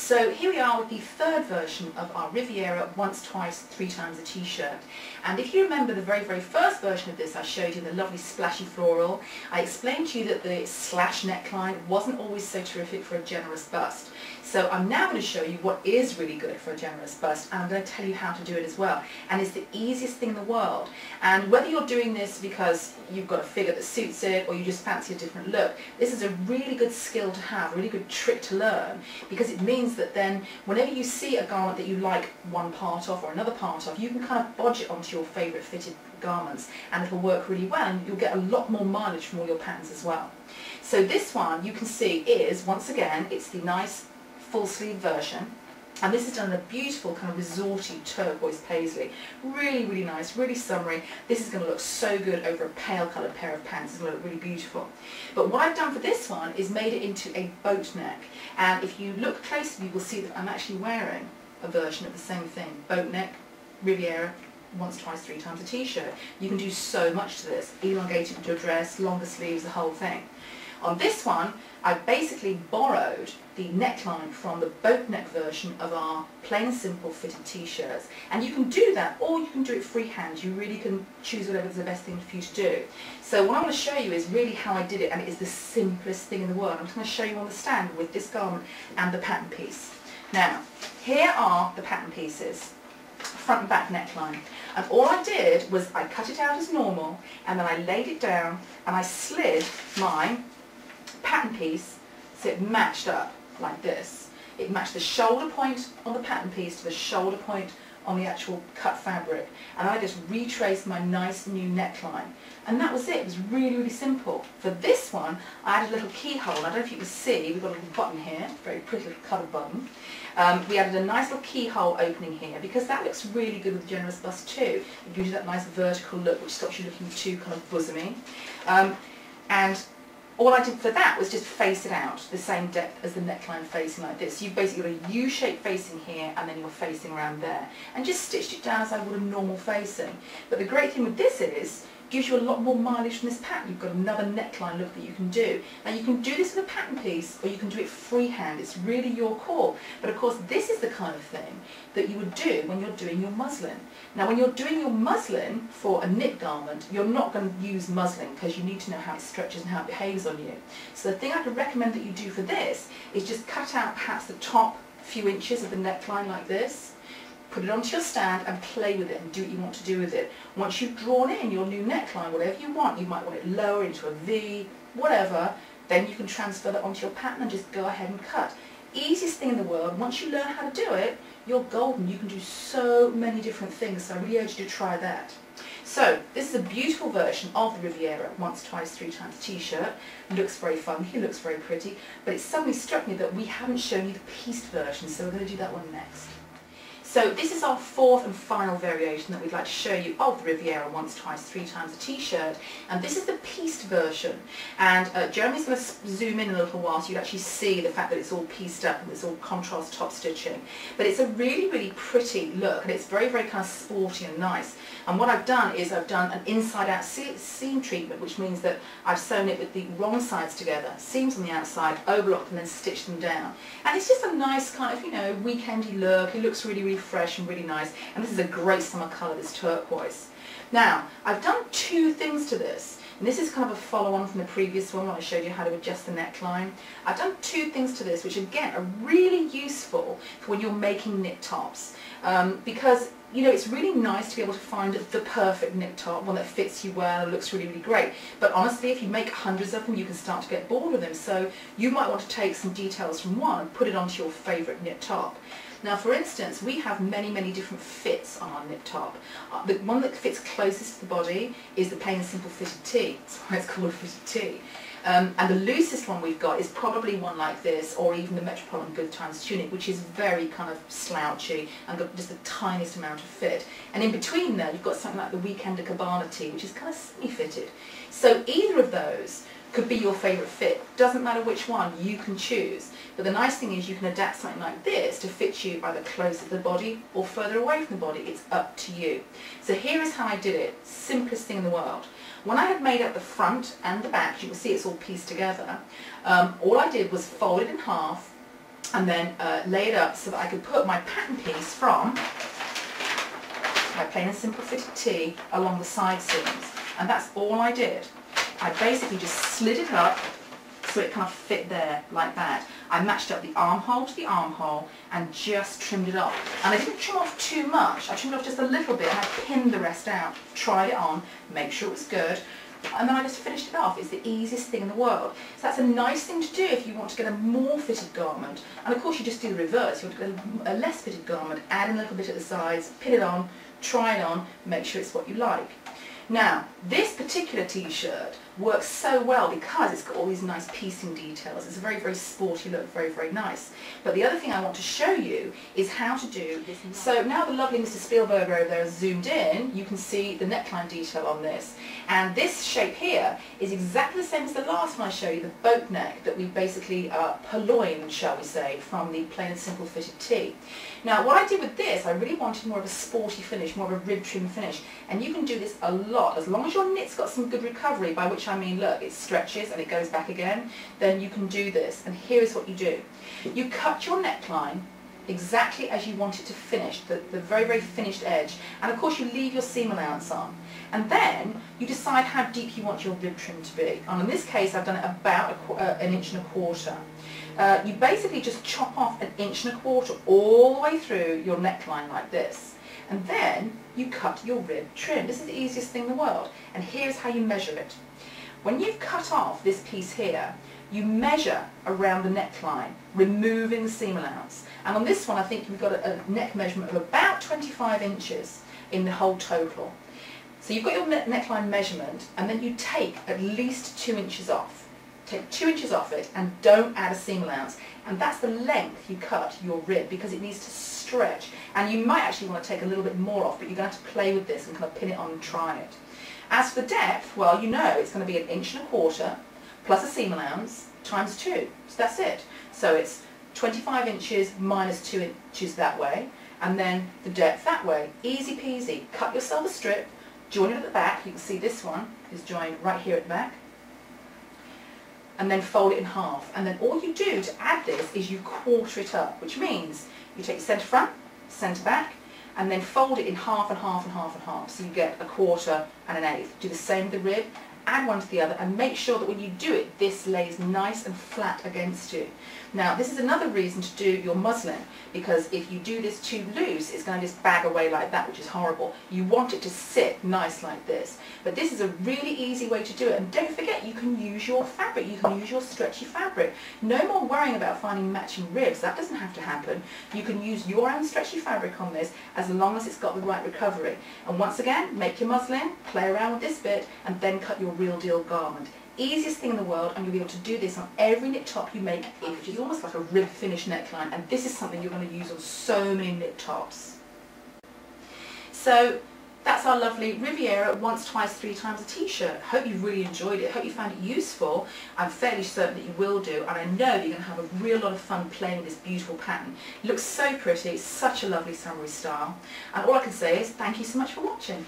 So here we are with the third version of our Riviera once, twice, three times a t-shirt. And if you remember the very first version of this, I showed you the lovely splashy floral. I explained to you that the slash neckline wasn't always so terrific for a generous bust. So I'm now going to show you what is really good for a generous bust, and I'm going to tell you how to do it as well. And it's the easiest thing in the world. And whether you're doing this because you've got a figure that suits it or you just fancy a different look, this is a really good skill to have, a really good trick to learn, because it means that then whenever you see a garment that you like one part of or another part of, you can kind of bodge it onto your favourite fitted garments and it'll work really well, and you'll get a lot more mileage from all your patterns as well. So this one you can see is, once again, it's the nice full sleeve version, and this is done in a beautiful kind of resorty turquoise paisley. Really nice, really summery. This is going to look so good over a pale coloured pair of pants. It's going to look really beautiful. But what I've done for this one is made it into a boat neck, and if you look closely you will see that I'm actually wearing a version of the same thing. Boat neck, Riviera, once, twice, three times a t-shirt. You can do so much to this. Elongate it into a dress, longer sleeves, the whole thing. On this one, I basically borrowed the neckline from the boat neck version of our plain and simple fitted t-shirts. And you can do that, or you can do it freehand. You really can choose whatever is the best thing for you to do. So what I'm going to show you is really how I did it, and it is the simplest thing in the world. I'm just going to show you on the stand with this garment and the pattern piece. Now, here are the pattern pieces. Front and back neckline, and all I did was I cut it out as normal, and then I laid it down and I slid my pattern piece so it matched up like this. It matched the shoulder point on the pattern piece to the shoulder point on the actual cut fabric, and I just retraced my nice new neckline, and that was it. It was really simple. For this one I added a little keyhole. I don't know if you can see, we've got a little button here, very pretty little coloured button. We added a nice little keyhole opening here because that looks really good with a generous bust too. It gives you that nice vertical look which stops you looking too kind of bosomy. And all I did for that was just face it out the same depth as the neckline facing like this. You've basically got a U-shape facing here and then you're facing around there, and just stitched it down as I would a normal facing. But the great thing with this is it gives you a lot more mileage from this pattern. You've got another neckline look that you can do. Now you can do this with a pattern piece or you can do it freehand. It's really your call. But of course this is the kind of thing that you would do when you're doing your muslin. Now when you're doing your muslin for a knit garment, you're not going to use muslin because you need to know how it stretches and how it behaves on you. So the thing I could recommend that you do for this is just cut out perhaps the top few inches of the neckline like this. Put it onto your stand and play with it and do what you want to do with it. Once you've drawn in your new neckline, whatever you want it lower into a V, whatever, then you can transfer that onto your pattern and just go ahead and cut. Easiest thing in the world. Once you learn how to do it, you're golden. You can do so many different things, so I really urge you to try that. So this is a beautiful version of the Riviera once, twice, three times t-shirt. Looks very funky, looks very pretty, but it suddenly struck me that we haven't shown you the pieced version, so we're going to do that one next. So this is our fourth and final variation that we'd like to show you of the Riviera once, twice, three times a t-shirt, and this is the pieced version. And Jeremy's going to zoom in a little while so you actually see the fact that it's all pieced up and it's all contrast top stitching. But it's a really pretty look, and it's very kind of sporty and nice. And what I've done is I've done an inside-out seam treatment, which means that I've sewn it with the wrong sides together, seams on the outside, overlocked, and then stitched them down. And it's just a nice kind of, you know, weekendy look. It looks really fresh and really nice, and this is a great summer colour, this turquoise. Now, I've done two things to this, and this is kind of a follow-on from the previous one when I showed you how to adjust the neckline. I've done two things to this, which again are really useful for when you're making knit tops, because you know, it's really nice to be able to find the perfect knit top, one that fits you well and looks really great. But honestly, if you make hundreds of them, you can start to get bored with them. So you might want to take some details from one and put it onto your favourite knit top. Now, for instance, we have many different fits on our knit top. The one that fits closest to the body is the plain and simple fitted tee. That's why it's called a fitted tee. And the loosest one we've got is probably one like this, or even the Metropolitan Good Times tunic, which is very kind of slouchy and got just the tiniest amount of fit. And in between there, you've got something like the Weekender Cabana tee, which is kind of semi-fitted. So either of those could be your favourite fit. Doesn't matter which one, you can choose. But the nice thing is you can adapt something like this to fit you either closer to the body or further away from the body. It's up to you. So here is how I did it. Simplest thing in the world. When I had made up the front and the back, you can see it's all pieced together, all I did was fold it in half, and then lay it up so that I could put my pattern piece from my plain and simple fitted tee along the side seams. And that's all I did. I basically just slid it up so it kind of fit there like that. I matched up the armhole to the armhole and just trimmed it off. And I didn't trim off too much, I trimmed off just a little bit and I pinned the rest out, tried it on, make sure it was good, and then I just finished it off. It's the easiest thing in the world. So that's a nice thing to do if you want to get a more fitted garment. And of course you just do the reverse. You want to get a less fitted garment, add in a little bit at the sides, pin it on, try it on, make sure it's what you like. Now, this particular t-shirt works so well because it's got all these nice piecing details. It's a very, very sporty look, very, very nice. But the other thing I want to show you is how to do this. So now the lovely Mr. Spielberg over there is zoomed in, you can see the neckline detail on this. And this shape here is exactly the same as the last one I showed you, the boat neck that we basically purloined, shall we say, from the plain and simple fitted tee. Now what I did with this, I really wanted more of a sporty finish, more of a rib trim finish. And you can do this a lot, as long as your knit's got some good recovery, by which I mean, look, it stretches and it goes back again, then you can do this. And here is what you do. You cut your neckline exactly as you want it to finish, the very, very finished edge. And of course you leave your seam allowance on. And then you decide how deep you want your rib trim to be. And in this case I've done it about an inch and a quarter. You basically just chop off an inch and a quarter all the way through your neckline like this. And then you cut your rib trim. This is the easiest thing in the world. And here's how you measure it. When you've cut off this piece here, you measure around the neckline, removing the seam allowance. And on this one I think you've got a neck measurement of about 25 inches in the whole total. So you've got your neckline measurement, and then you take at least 2 inches off. Take 2 inches off it and don't add a seam allowance. And that's the length you cut your rib, because it needs to stretch. And you might actually want to take a little bit more off, but you're going to have to play with this and kind of pin it on and try it. As for the depth, well, you know it's going to be an inch and a quarter plus a seam allowance times 2. So that's it. So it's 25 inches minus 2 inches that way, and then the depth that way. Easy peasy. Cut yourself a strip, join it at the back. You can see this one is joined right here at the back. And then fold it in half. And then all you do to add this is you quarter it up, which means you take centre front, centre back, and then fold it in half and half and half and half. So you get a quarter and an eighth. Do the same with the rib, add one to the other, and make sure that when you do it, this lays nice and flat against you. Now, this is another reason to do your muslin, because if you do this too loose, it's going to just bag away like that, which is horrible. You want it to sit nice like this. But this is a really easy way to do it. And don't forget, you can use your fabric. You can use your stretchy fabric. No more worrying about finding matching ribs. That doesn't have to happen. You can use your own stretchy fabric on this, as long as it's got the right recovery. And once again, make your muslin, play around with this bit, and then cut your real deal garment. Easiest thing in the world, and you'll be able to do this on every knit top you make, which is almost like a rib finish neckline, and this is something you're going to use on so many knit tops. So that's our lovely Riviera once, twice, three times a t-shirt. Hope you really enjoyed it. Hope you found it useful. I'm fairly certain that you will do, and I know you're going to have a real lot of fun playing with this beautiful pattern. It looks so pretty. It's such a lovely summery style, and all I can say is thank you so much for watching.